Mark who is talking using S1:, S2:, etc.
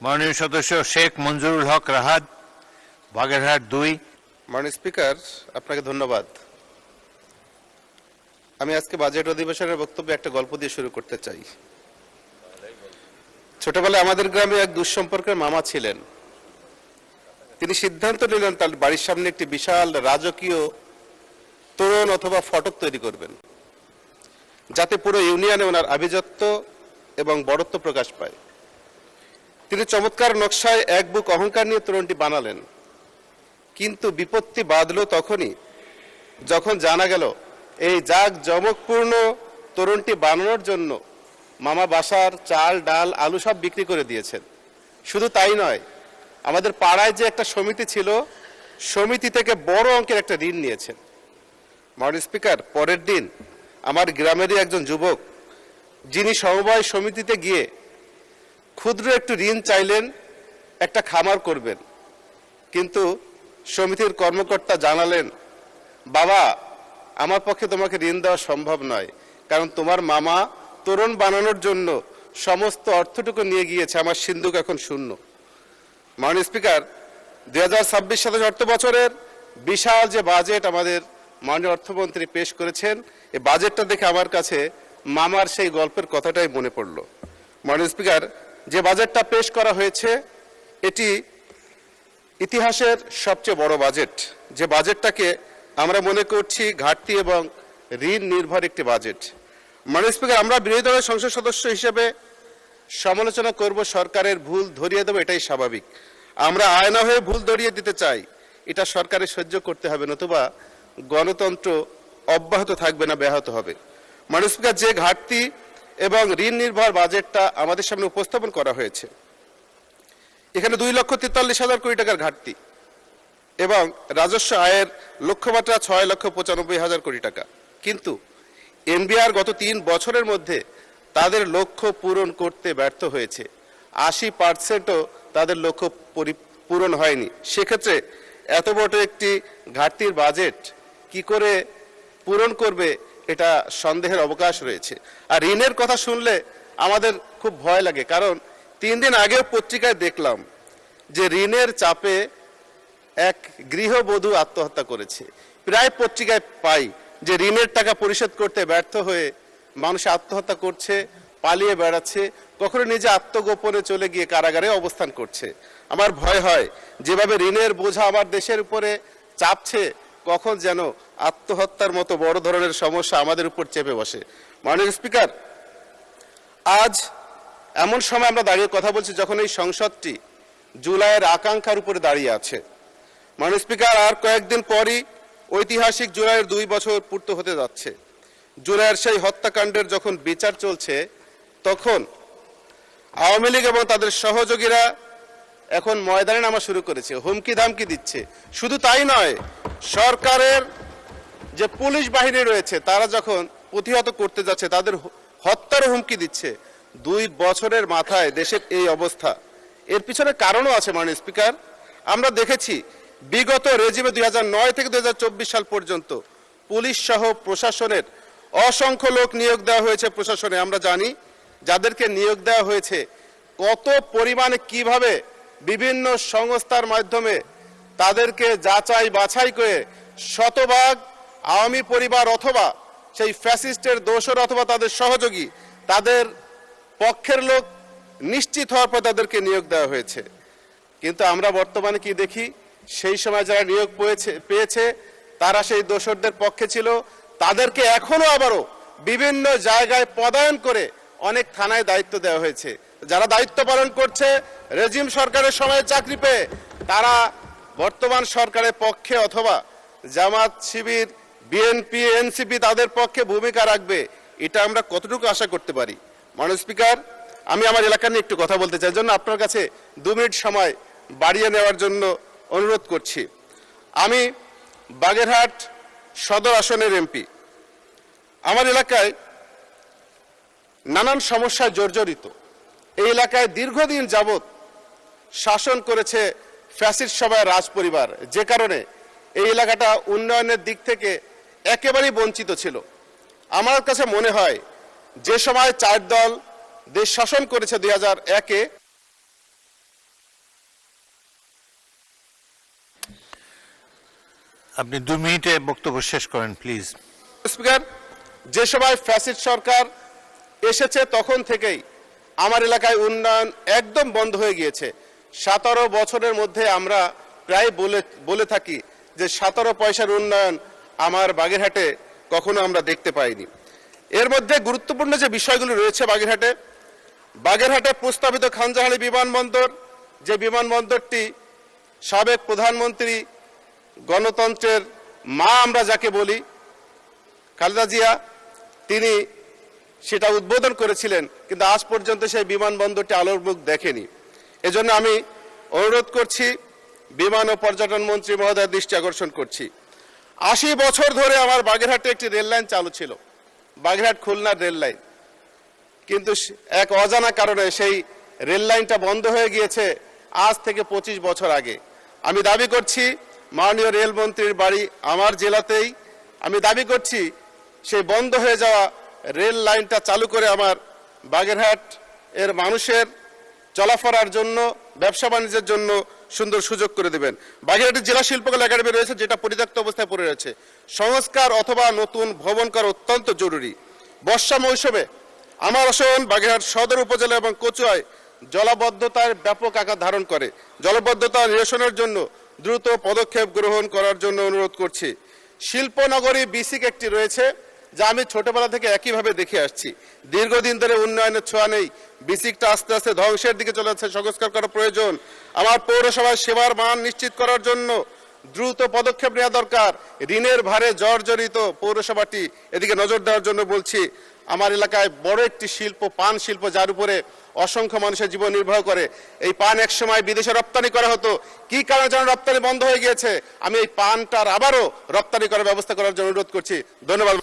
S1: মাননীয় সদস্য শেখ মঞ্জুরুল হক রাহাত, বাগেরহাট 2।
S2: মাননীয় স্পিকার, আপনাকে ধন্যবাদ। আমি আজকে বাজেট অধিবেশনের বক্তব্যে একটা গল্প দিয়ে শুরু করতে চাই। ছোটবেলায় আমাদের গ্রামে এক দুঃসম্পর্কের মামা ছিলেন। তিনি সিদ্ধান্ত নিলেন তার বাড়ির সামনে একটি বিশাল রাজকীয় তোরণ অথবা ফটক তৈরি করবেন, যাতে পুরো ইউনিয়নে ওনার আভিজাত্য এবং বড়ত্ব প্রকাশ পায়। তিনি চমৎকার নকশায় এক বুক অহংকার নিয়ে তোরণটি বানালেন। কিন্তু বিপত্তি বাধল তখনই যখন জানা গেল এই জাঁকজমকপূর্ণ তোরণটি বানানোর জন্য মামা বাসার চাল, ডাল, আলু সব বিক্রি করে দিয়েছেন। শুধু তাই নয়, আমাদের পাড়ায় যে একটা সমিতি ছিল, সমিতি থেকে বড় অঙ্কের একটা ঋণ নিয়েছেন। মাননীয় স্পিকার, পরের দিন আমার গ্রামেরই একজন যুবক, যিনি সমবায় সমিতিতে গিয়ে ক্ষুদ্র একটু ঋণ চাইলেন, একটা খামার করবেন। কিন্তু সমিতির কর্মকর্তা জানালেন, বাবা, আমার পক্ষে তোমাকে ঋণ দেওয়া সম্ভব নয়, কারণ তোমার মামা তোরণ বানানোর জন্য সমস্ত অর্থটুকু নিয়ে গিয়েছে, আমার সিন্ধুক এখন শূন্য। মাননীয় স্পিকার, 2026 সালের অর্থ বছরের বিশাল যে বাজেট আমাদের মাননীয় অর্থমন্ত্রী পেশ করেছেন, এই বাজেটটা দেখে আমার কাছে মামার সেই গল্পের কথাটাই মনে পড়ল। মাননীয় স্পিকার, যে বাজেটটা পেশ করা হয়েছে এটি ইতিহাসের সবচেয়ে বড় বাজেট। যে বাজেটটাকে আমরা মনে করছি ঘাটতি এবং ঋণ নির্ভর একটি বাজেট। মাননীয় স্পিকার, আমরা বিরোধী দলের সংসদ সদস্য হিসেবে সমালোচনা করব, সরকারের ভুল ধরিয়ে দেবো, এটাই স্বাভাবিক। আমরা আয়না হয়ে ভুল ধরিয়ে দিতে চাই, এটা সরকারের সহ্য করতে হবে, নতুবা গণতন্ত্র অব্যাহত থাকবে না, ব্যাহত হবে। মাননীয় স্পিকার, যে ঘাটতি এবং ঋণ নির্ভর বাজেটটা আমাদের সামনে উপস্থাপন করা হয়েছে, এখানে 2,43,000 কোটি টাকার ঘাটতি এবং রাজস্ব আয়ের লক্ষ্যমাত্রা 6,95,000 কোটি টাকা। কিন্তু এনবিআর গত 3 বছরের মধ্যে তাদের লক্ষ্য পূরণ করতে ব্যর্থ হয়েছে। 80%ও তাদের লক্ষ্য পূরণ হয়নি। সেক্ষেত্রে এত বড় একটি ঘাটতির বাজেট কি করে পূরণ করবে, এটা সন্দেহের অবকাশ রয়েছে। আর ঋণের কথা শুনলে আমাদের খুব ভয় লাগে, কারণ 3 দিন আগেও পত্রিকায় দেখলাম যে ঋণের চাপে এক গৃহবধূ আত্মহত্যা করেছে। প্রায় পত্রিকায় পাই যে ঋণের টাকা পরিশোধ করতে ব্যর্থ হয়ে মানুষ আত্মহত্যা করছে, পালিয়ে বেড়াচ্ছে, কখনো নিজে আত্মগোপনে চলে গিয়ে কারাগারে অবস্থান করছে। আমার ভয় হয় যেভাবে ঋণের বোঝা আমার দেশের উপরে চাপছে, কখন যেন আত্মহত্যার মতো বড় ধরনের সমস্যা আমাদের উপর চেপে বসে। মাননীয় স্পিকার, আজ এমন সময় আমরা দাঁড়িয়ে কথা বলছি যখন এই সংসদটি জুলাইয়ের আকাঙ্ক্ষার উপরে দাঁড়িয়ে আছে। মাননীয় স্পিকার, আর কয়েকদিন পরই ঐতিহাসিক জুলাইয়ের 2 বছর পূর্ত হতে যাচ্ছে। জুলাইয়ের সেই হত্যাকাণ্ডের যখন বিচার চলছে, তখন আওয়ামী লীগ এবং তাদের সহযোগীরা এখন ময়দানে নামা শুরু করেছে, হুমকি ধামকি দিচ্ছে। শুধু তাই নয়, সরকারের যে পুলিশ বাহিনী রয়েছে তারা যখন প্রতিহত করতে যাচ্ছে, তাদের হত্যার হুমকি দিচ্ছে। 2 বছরের মাথায় দেশের এই অবস্থা, এর পিছনে কারণও আছে। মাননীয় স্পিকার, আমরা দেখেছি বিগত রেজিমে 2009 থেকে 2024 সাল পর্যন্ত পুলিশ সহ প্রশাসনের অসংখ্য লোক নিয়োগ দেওয়া হয়েছে প্রশাসনে। আমরা জানি যাদেরকে নিয়োগ দেওয়া হয়েছে কত পরিমাণে কিভাবে বিভিন্ন সংস্থার মাধ্যমে তাদেরকে যাচাই বাছাই করে শতভাগ আওয়ামী পরিবার অথবা সেই ফ্যাসিস্টের দোসর অথবা তাদের সহযোগী, তাদের পক্ষের লোক নিশ্চিত হওয়ার পর তাদেরকে নিয়োগ দেওয়া হয়েছে। কিন্তু আমরা বর্তমানে কি দেখি, সেই সময় যারা নিয়োগ পেয়েছে তারা সেই দোসরদের পক্ষে ছিল, তাদেরকে এখনো আবারও বিভিন্ন জায়গায় পদায়ন করে অনেক থানায় দায়িত্ব দেওয়া হয়েছে। যারা দায়িত্ব পালন করছে রেজিম সরকারের সময় চাকরি পেয়ে, তারা বর্তমান সরকারের পক্ষে অথবা জামাত, শিবির, বিএনপি, এনসিপি তাদের পক্ষে ভূমিকা রাখবে, এটা আমরা কতটুকু আশা করতে পারি? মাননীয় স্পিকার, আমি আমার এলাকা নিয়ে একটু কথা বলতে চাই, জন্য আপনার কাছে 2 মিনিট সময় বাড়িয়ে নেওয়ার জন্য অনুরোধ করছি। আমি বাগেরহাট সদর আসনের এমপি। আমার এলাকায় নানান সমস্যায় জর্জরিত। এই এলাকায় দীর্ঘদিন যাবৎ শাসন করেছে ফ্যাসিস্ট সভায় রাজ পরিবার, যে কারণে এই এলাকাটা উন্নয়নের দিক থেকে একেবারেই বঞ্চিত ছিল। আমার কাছে মনে হয় যে সময় 4 দল দেশ শাসন করেছে 2001-এ,
S1: আপনি 2 মিনিটে বক্তব্য শেষ করেন প্লিজ।
S2: স্পিকার, যে সময় ফ্যাসিস্ট সরকার এসেছে তখন থেকেই আমার এলাকায় উন্নয়ন একদম বন্ধ হয়ে গিয়েছে। 17 বছরের মধ্যে আমরা প্রায় বলে থাকি যে 17 পয়সার উন্নয়ন আমার বাগেরহাটে কখনো আমরা দেখতে পাইনি। এর মধ্যে গুরুত্বপূর্ণ যে বিষয়গুলো রয়েছে বাগেরহাটে প্রস্তাবিত খানজাহানি বিমানবন্দর, যে বিমানবন্দরটি সাবেক প্রধানমন্ত্রী গণতন্ত্রের মা আমরা যাকে বলি খালেদা জিয়া, তিনি সেটা উদ্বোধন করেছিলেন, কিন্তু আজ পর্যন্ত সেই বিমানবন্দরটি আলোর মুখ দেখেনি। এজন্য আমি অনুরোধ করছি, বিমান ও পর্যটন মন্ত্রী মহোদয়ের দৃষ্টি আকর্ষণ করছি, 80 বছর ধরে আমার বাগেরহাটে একটি রেল লাইন চালু ছিল, বাগেরহাট খুলনা রেল লাইন, কিন্তু এক অজানা কারণে সেই রেল লাইনটা বন্ধ হয়ে গিয়েছে আজ থেকে 25 বছর আগে। আমি দাবি করছি, মাননীয় রেলমন্ত্রীর বাড়ি আমার জেলাতেই, আমি দাবি করছি সেই বন্ধ হয়ে যাওয়া রেল লাইনটা চালু করে আমার বাগেরহাট এর মানুষের চলাফেরার জন্য, ব্যবসা বাণিজ্যের জন্য সুন্দর সুযোগ করে দেবেন। বাগেরহাটের জেলা শিল্পকলা একাডেমি রয়েছে, যেটা পরিত্যক্ত অবস্থায় পড়ে রয়েছে, সংস্কার অথবা নতুন ভবন করা অত্যন্ত জরুরি। বর্ষা মৌসুমে আমার আসন বাগেরহাট সদর উপজেলা এবং কচুয়ায় জলাবদ্ধতার ব্যাপক আকার ধারণ করে। জলাবদ্ধতা নিরসনের জন্য দ্রুত পদক্ষেপ গ্রহণ করার জন্য অনুরোধ করছি। শিল্পনগরী বিসিক একটি রয়েছে, যা আমি ছোটবেলা থেকে একইভাবে দেখে আসছি। দীর্ঘদিন ধরে উন্নয়নের ছোঁয়া নেই, বিসিকটা আস্তে আস্তে ধ্বংসের দিকে চলে যাচ্ছে, সংস্কার করা প্রয়োজন। আমার পৌরসভায় সেবার মান নিশ্চিত করার জন্য দ্রুত পদক্ষেপ নেওয়া দরকার। ঋণের ভারে জর্জরিত পৌরসভাটি, এদিকে নজর দেওয়ার জন্য বলছি। আমার এলাকায় বড় একটি শিল্প, পান শিল্প, যার উপরে অসংখ্য মানুষের জীবন নির্বাহ করে। এই পান একসময় বিদেশে রপ্তানি করা হতো, কি কারণে যেন রপ্তানি বন্ধ হয়ে গিয়েছে। আমি এই পানটার আবারও রপ্তানি করার ব্যবস্থা করার জন্য অনুরোধ করছি। ধন্যবাদ।